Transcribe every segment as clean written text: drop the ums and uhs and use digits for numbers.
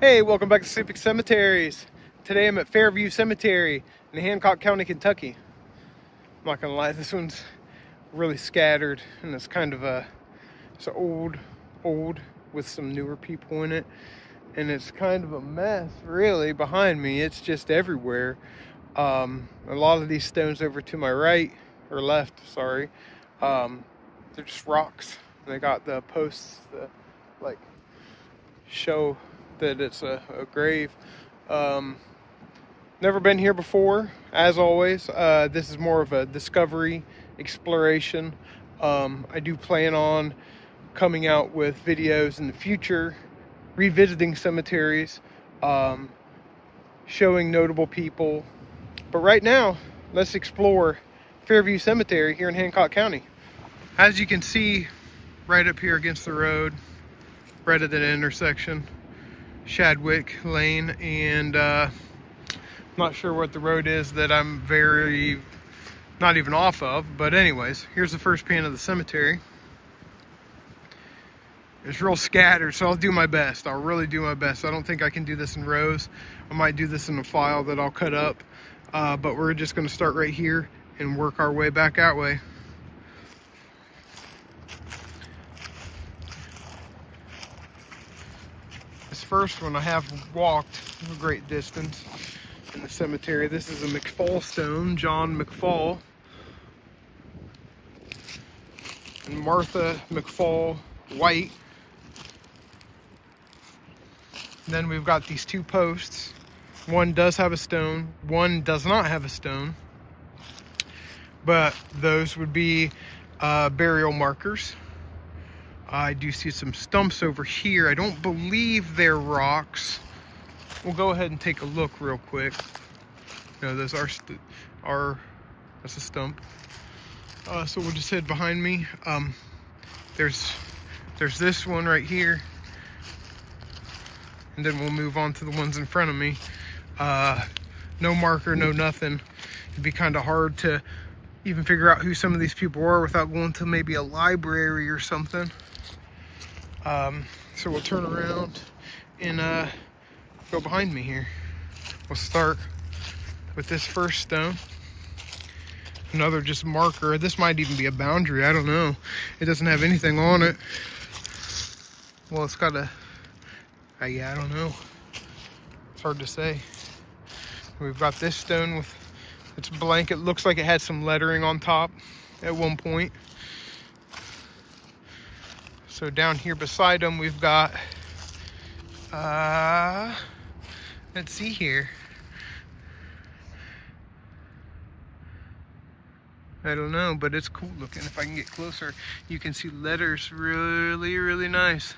Hey, welcome back to Sleeping Cemeteries. Today I'm at Fairview Cemetery in Hancock County, Kentucky. I'm not gonna lie, this one's really scattered and it's kind of it's old with some newer people in it. And it's kind of a mess really behind me. It's just everywhere. A lot of these stones over to my right, or left, sorry, they're just rocks. They got the posts that like show that it's a grave. Never been here before, as always. This is more of a discovery exploration. I do plan on coming out with videos in the future, revisiting cemeteries, showing notable people. But right now, let's explore Fairview Cemetery here in Hancock County. As you can see, right up here against the road, right at that intersection, Shadwick Lane, and not sure what the road is that I'm not even off of, but anyways, here's the first pan of the cemetery. It's real scattered, so I'll do my best. I'll really do my best. I don't think I can do this in rows. I might do this in a file that I'll cut up, but we're just going to start right here and work our way back that way. This first one I have walked a great distance in the cemetery. This is a McFall stone, John McFall and Martha McFall White. And then we've got these two posts. One does have a stone, one does not have a stone, but those would be burial markers. I do see some stumps over here. I don't believe they're rocks. We'll go ahead and take a look real quick. No, those are that's a stump. So we'll just head behind me. There's this one right here, and then we'll move on to the ones in front of me. No marker, no nothing. It'd be kind of hard to even figure out who some of these people are without going to maybe a library or something. So we'll turn around and go behind me here. We'll start with this first stone. Another just marker. This might even be a boundary, I don't know. It doesn't have anything on it. Well, it's got yeah, I don't know. It's hard to say. We've got this stone with its blank. It looks like it had some lettering on top at one point. So down here beside them, we've got, let's see here. I don't know, but it's cool looking. If I can get closer, you can see letters really, really nice.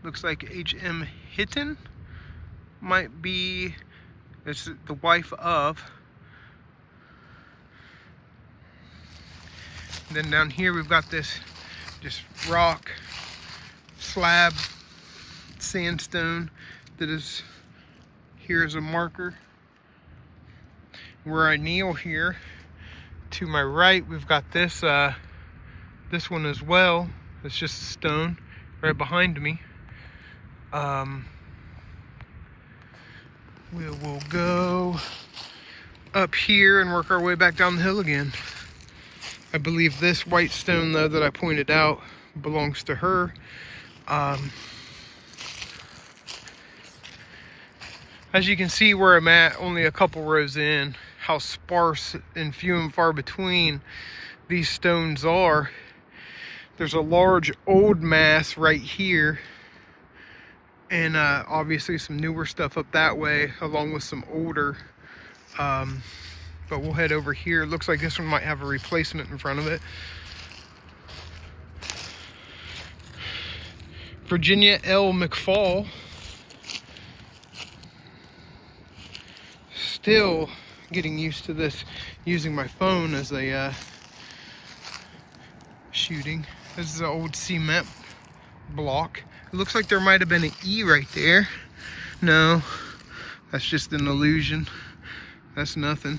Looks like H.M. Hitton might be, it's the wife of. And then down here we've got this just rock slab sandstone that is here as a marker. Where I kneel here to my right, we've got this this one as well. It's just a stone right behind me. We will go up here and work our way back down the hill again. I believe this white stone, though, that I pointed out belongs to her. As you can see where I'm at, only a couple rows in, how sparse and few and far between these stones are. There's a large old mass right here, and obviously some newer stuff up that way, along with some older. But we'll head over here. It looks like this one might have a replacement in front of it. Virginia L. McFall. Still getting used to this, using my phone as a shooting. This is an old cement block. It looks like there might have been an E right there. No, that's just an illusion. That's nothing.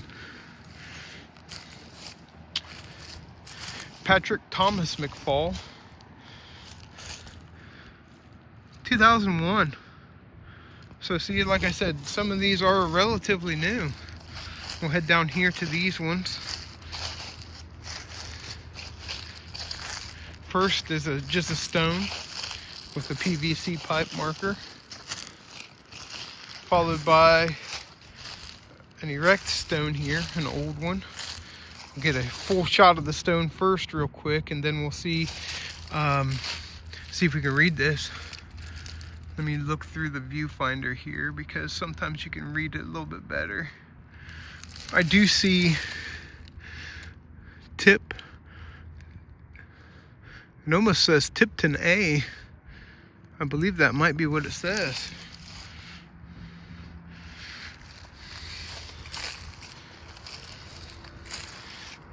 Patrick Thomas McFall. 2001. So see, like I said, some of these are relatively new. We'll head down here to these ones. First is just a stone with a PVC pipe marker, followed by an erect stone here, an old one. We'll get a full shot of the stone first real quick, and then we'll see if we can read this. Let me look through the viewfinder here, because sometimes you can read it a little bit better. I do see tip. It almost says Tipton A. I believe that might be what it says.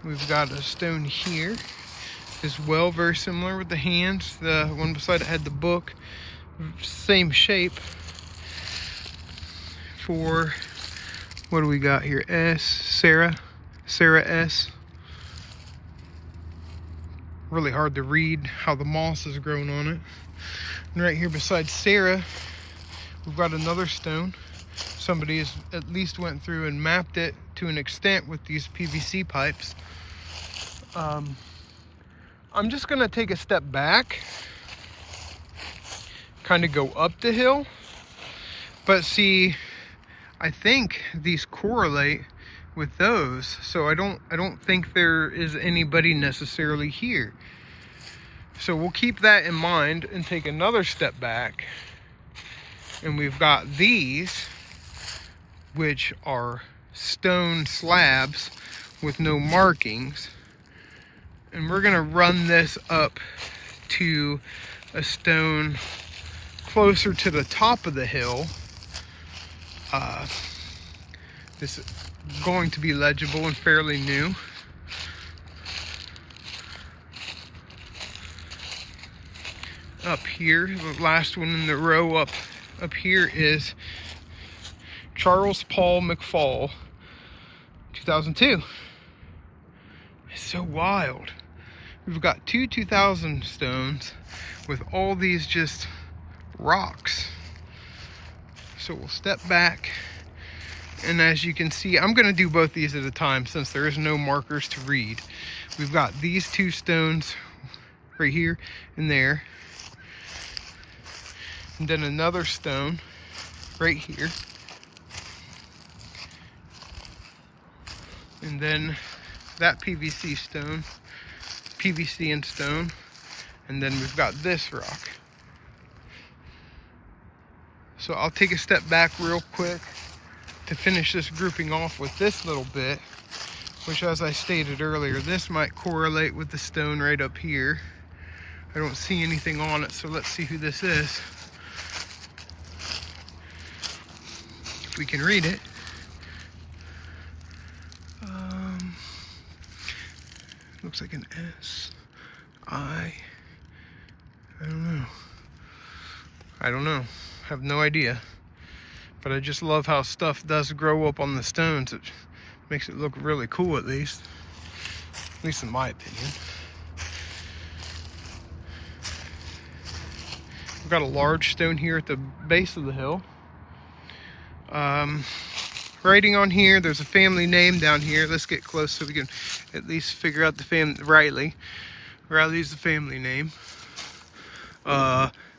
We've got a stone here as well, very similar with the hands. The one beside it had the book, same shape. For, what do we got here? S, Sarah S. Really hard to read how the moss has grown on it. And right here beside Sarah, we've got another stone. Somebody has at least went through and mapped it to an extent with these PVC pipes. I'm just gonna take a step back, kind of go up the hill, but see, I think these correlate with those, so I don't think there is anybody necessarily here. So we'll keep that in mind and take another step back. And we've got these, which are stone slabs with no markings. And we're gonna run this up to a stone closer to the top of the hill. This is going to be legible and fairly new. Up here, the last one in the row up here is Charles Paul McFall, 2002. It's so wild. We've got two 2000 stones with all these just rocks. So we'll step back, and as you can see, I'm gonna do both these at a time since there is no markers to read. We've got these two stones right here and there, and then another stone right here, and then that PVC stone, PVC and stone, and then we've got this rock. So I'll take a step back real quick to finish this grouping off with this little bit, which, as I stated earlier, this might correlate with the stone right up here. I don't see anything on it, so let's see who this is. If we can read it. Looks like an S, I don't know. I have no idea. But I just love how stuff does grow up on the stones. It makes it look really cool, at least in my opinion. We've got a large stone here at the base of the hill. Writing on here, there's a family name down here. Let's get close so we can at least figure out the family. Riley. Riley's the family name.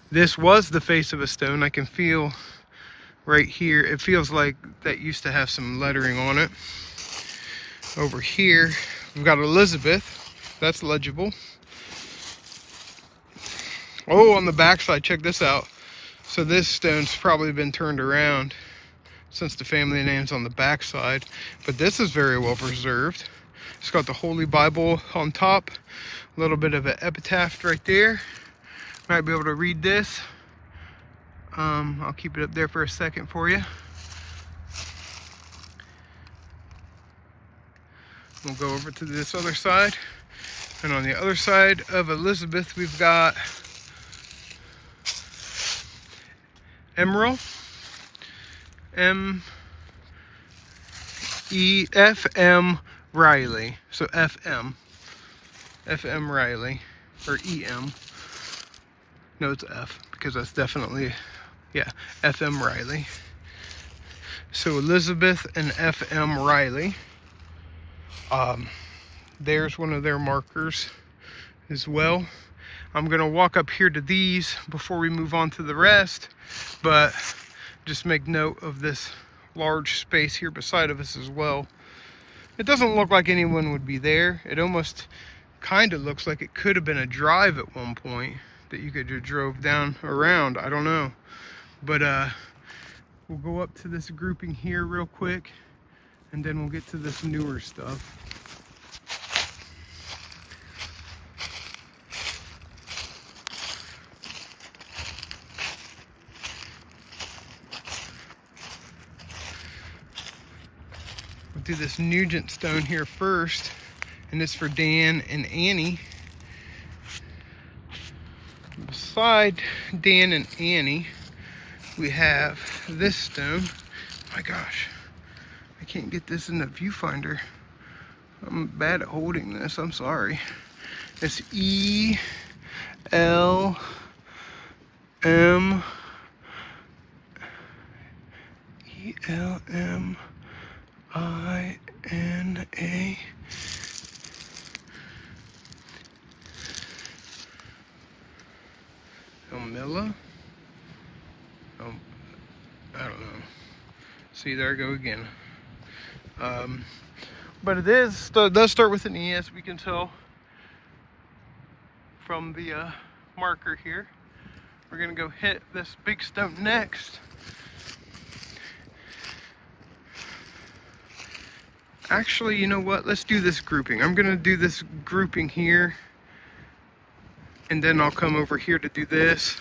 This was the face of a stone. I can feel right here, it feels like that used to have some lettering on it. Over here, we've got Elizabeth. That's legible. Oh, on the back side, check this out. So this stone's probably been turned around since the family name's on the back side, but this is very well preserved. It's got the Holy Bible on top, a little bit of an epitaph right there. Might be able to read this. I'll keep it up there for a second for you. We'll go over to this other side, and on the other side of Elizabeth, we've got Emerald. F.M. Riley. So F.M. Riley. Or E.M. No, it's F. because that's definitely, yeah, FM Riley. So Elizabeth and FM Riley. There's one of their markers as well. I'm gonna walk up here to these before we move on to the rest, but just make note of this large space here beside of us as well. It doesn't look like anyone would be there. It almost kind of looks like it could have been a drive at one point that you could have drove down around. I don't know. But we'll go up to this grouping here real quick, and then we'll get to this newer stuff. We'll do this Nugent stone here first, and it's for Dan and Annie. Beside Dan and Annie, we have this stone. Oh my gosh, I can't get this in the viewfinder. I'm bad at holding this, I'm sorry. It's ELM ELMINA. Elmilla? Oh, I don't know. See, there I go again. But it does start with an E, as we can tell from the marker here. We're gonna go hit this big stone next. Actually, you know what? Let's do this grouping. I'm gonna do this grouping here, and then I'll come over here to do this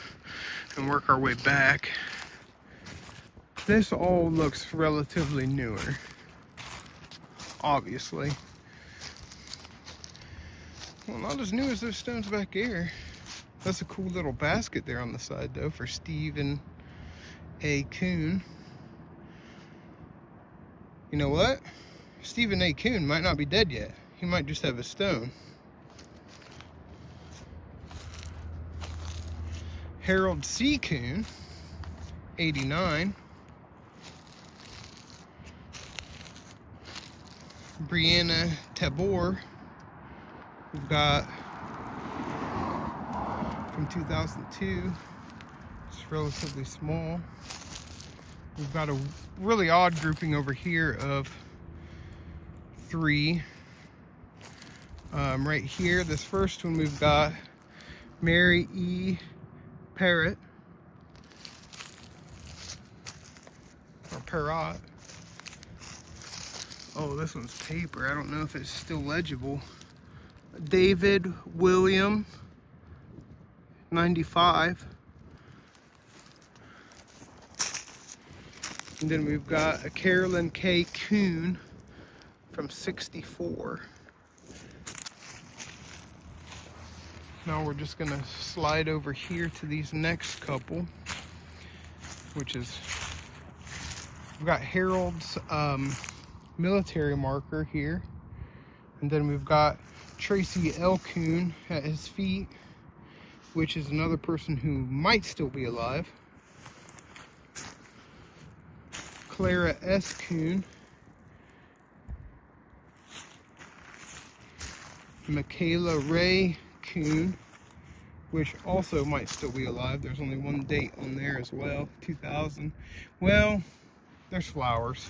and work our way back. This all looks relatively newer, obviously. Well, not as new as those stones back here. That's a cool little basket there on the side, though, for Stephen A. Coon. You know what? Stephen A. Coon might not be dead yet. He might just have a stone. Harold C. Coon, 89. Brianna Tabor, we've got from 2002. It's relatively small. We've got a really odd grouping over here of 3. Right here, this first one, we've got Mary E. Parrott, or Parrot. Oh, this one's paper. I don't know if it's still legible. David William, 95. And then we've got a Carolyn K. Coon from 64. Now we're just gonna slide over here to these next couple, which is, we've got Harold's military marker here, and then we've got Tracy L. Coon at his feet, which is another person who might still be alive. Clara S. Coon, Michaela Ray Coon, which also might still be alive. There's only one date on there as well, 2000. Well, there's flowers.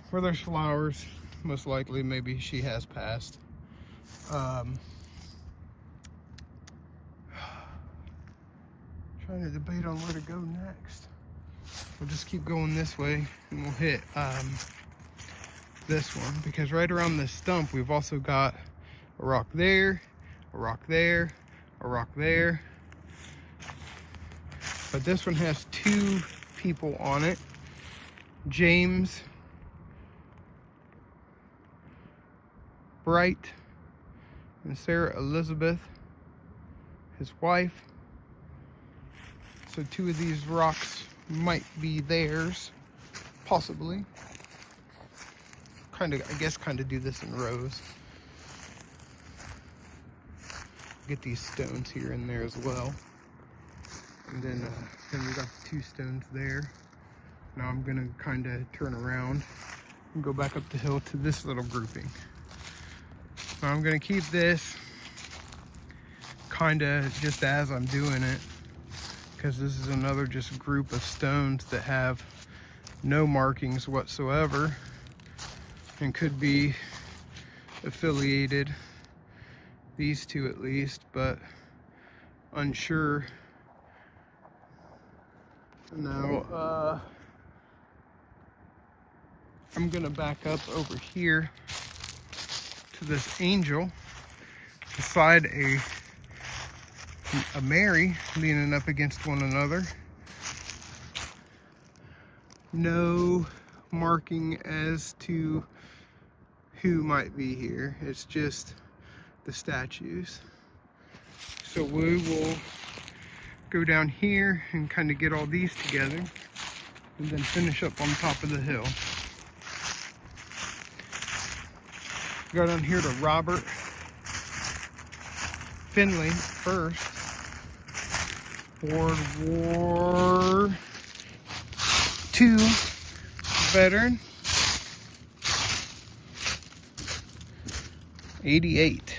Where there's flowers, most likely maybe she has passed. Trying to debate on where to go next. We'll just keep going this way, and we'll hit this one, because right around this stump we've also got a rock there, a rock there, a rock there. But this one has 2 people on it. James Bright and Sarah Elizabeth, his wife. So 2 of these rocks might be theirs, possibly. I guess kind of do this in rows. Get these stones here and there as well. And then we got the 2 stones there. Now I'm gonna kind of turn around and go back up the hill to this little grouping. Now I'm gonna keep this kind of just as I'm doing it, because this is another just group of stones that have no markings whatsoever and could be affiliated, these 2 at least, but unsure. Now I'm gonna back up over here to this angel beside a Mary leaning up against one another. No marking as to who might be here. It's just the statues. So we will go down here and kind of get all these together and then finish up on top of the hill. Go down here to Robert Finley first. World War II veteran. 88.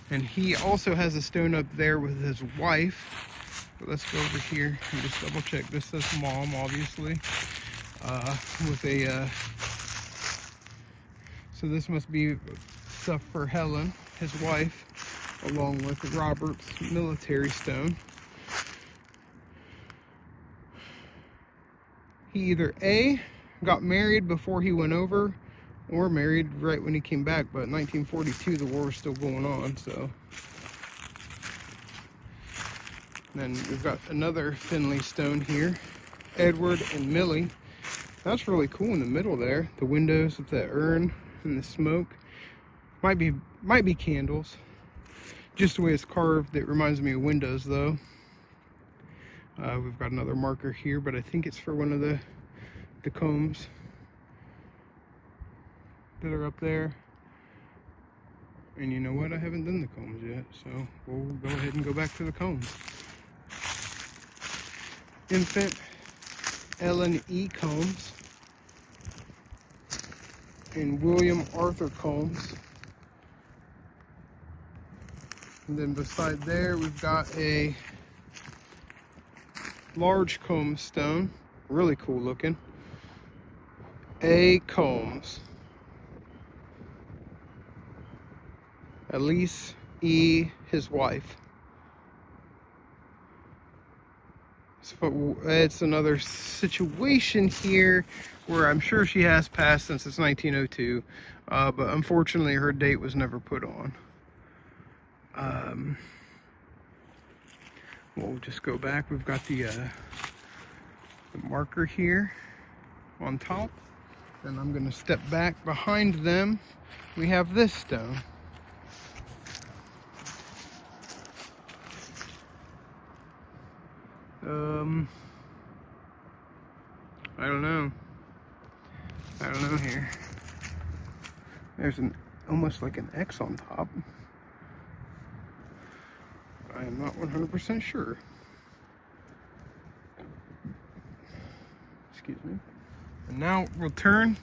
And he also has a stone up there with his wife. But let's go over here and just double check. This says mom, obviously. With a so this must be stuff for Helen, his wife, along with Robert's military stone. He either A, got married before he went over, or married right when he came back, but in 1942 the war was still going on, so. Then we've got another Finley stone here, Edward and Millie. That's really cool in the middle there. The windows with that urn and the smoke. Might be candles. Just the way it's carved, it reminds me of windows though. We've got another marker here, but I think it's for one of the combs that are up there. And you know what? I haven't done the combs yet, so we'll go ahead and go back to the combs. Infant Ellen E. Combs and William Arthur Combs. And then beside there, we've got a large comb stone, really cool looking. A. Combs. Elise E., his wife. So it's another situation here where I'm sure she has passed since it's 1902, but unfortunately her date was never put on. We'll just go back. We've got the marker here on top, and I'm going to step back. Behind them we have this stone. I don't know here. There's almost like an X on top. I am not 100% sure. Excuse me. And now we'll turn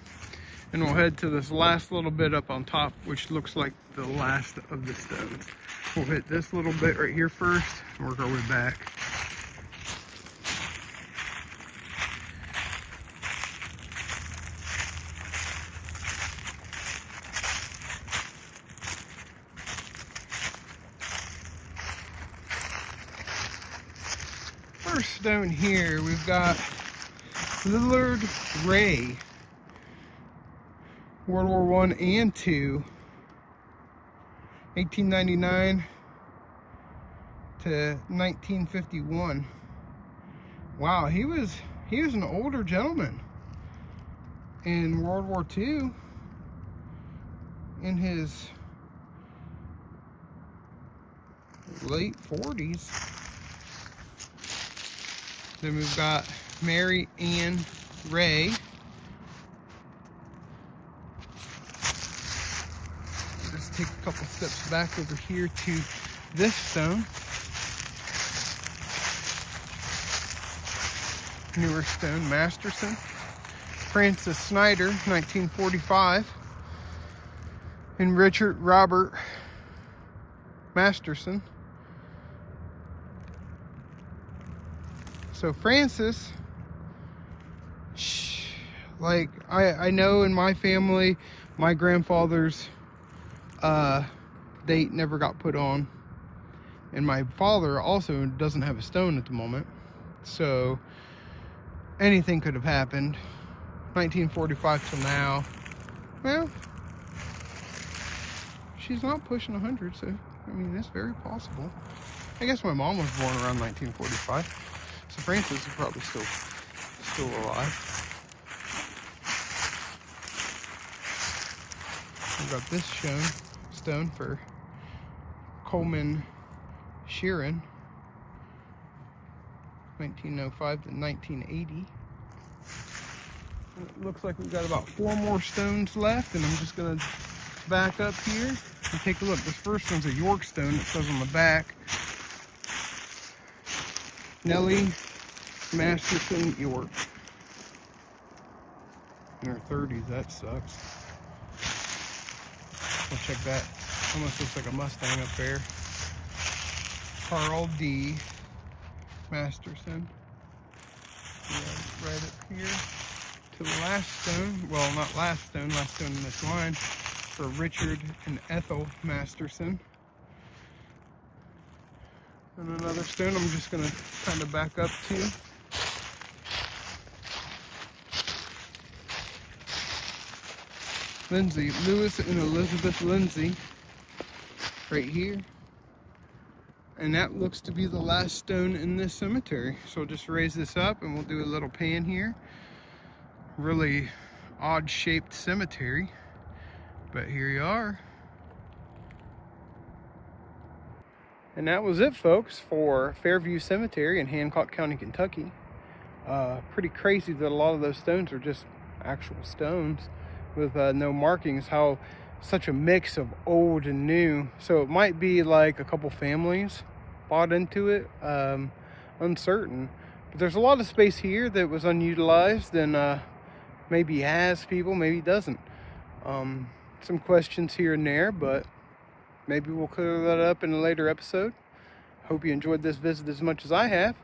and we'll head to this last little bit up on top, which looks like the last of the stones. We'll hit this little bit right here first and work our way back. First stone here, we've got Lillard Ray, World War I and II, 1899 to 1951. Wow, he was an older gentleman in World War II, in his late 40s. Then we've got Mary Ann Ray. Just take a couple steps back over here to this stone. newer stone, Masterson. Francis Snyder, 1945. And Richard Robert Masterson. So Francis, like I know in my family, my grandfather's date never got put on, and my father also doesn't have a stone at the moment, so anything could have happened. 1945 till now. Well, she's not pushing 100, so I mean it's very possible. I guess my mom was born around 1945. So Francis is probably still alive. We've got this stone for Coleman Sheeran, 1905 to 1980. And it looks like we've got about 4 more stones left, and I'm just gonna back up here and take a look. This first one's a York stone. It says on the back, Nellie Masterson York. In her 30s, that sucks. We'll check that. Almost looks like a Mustang up there. Carl D. Masterson. Right up here to the last stone. Well, not last stone in this line, for Richard and Ethel Masterson. And another stone I'm just going to kind of back up to. Lindsay, Lewis and Elizabeth Lindsay, right here. And that looks to be the last stone in this cemetery. So we'll just raise this up and we'll do a little pan here. Really odd shaped cemetery, but here you are. And that was it, folks, for Fairview Cemetery in Hancock County, Kentucky. Pretty crazy that a lot of those stones are just actual stones with no markings. How such a mix of old and new. So it might be like a couple families bought into it. Uncertain. But there's a lot of space here that was unutilized, and maybe has people, maybe doesn't. Some questions here and there, but maybe we'll clear that up in a later episode. Hope you enjoyed this visit as much as I have,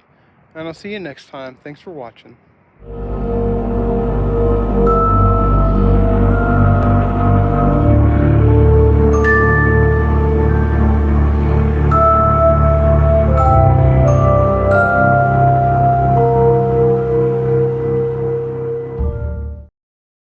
and I'll see you next time. Thanks for watching.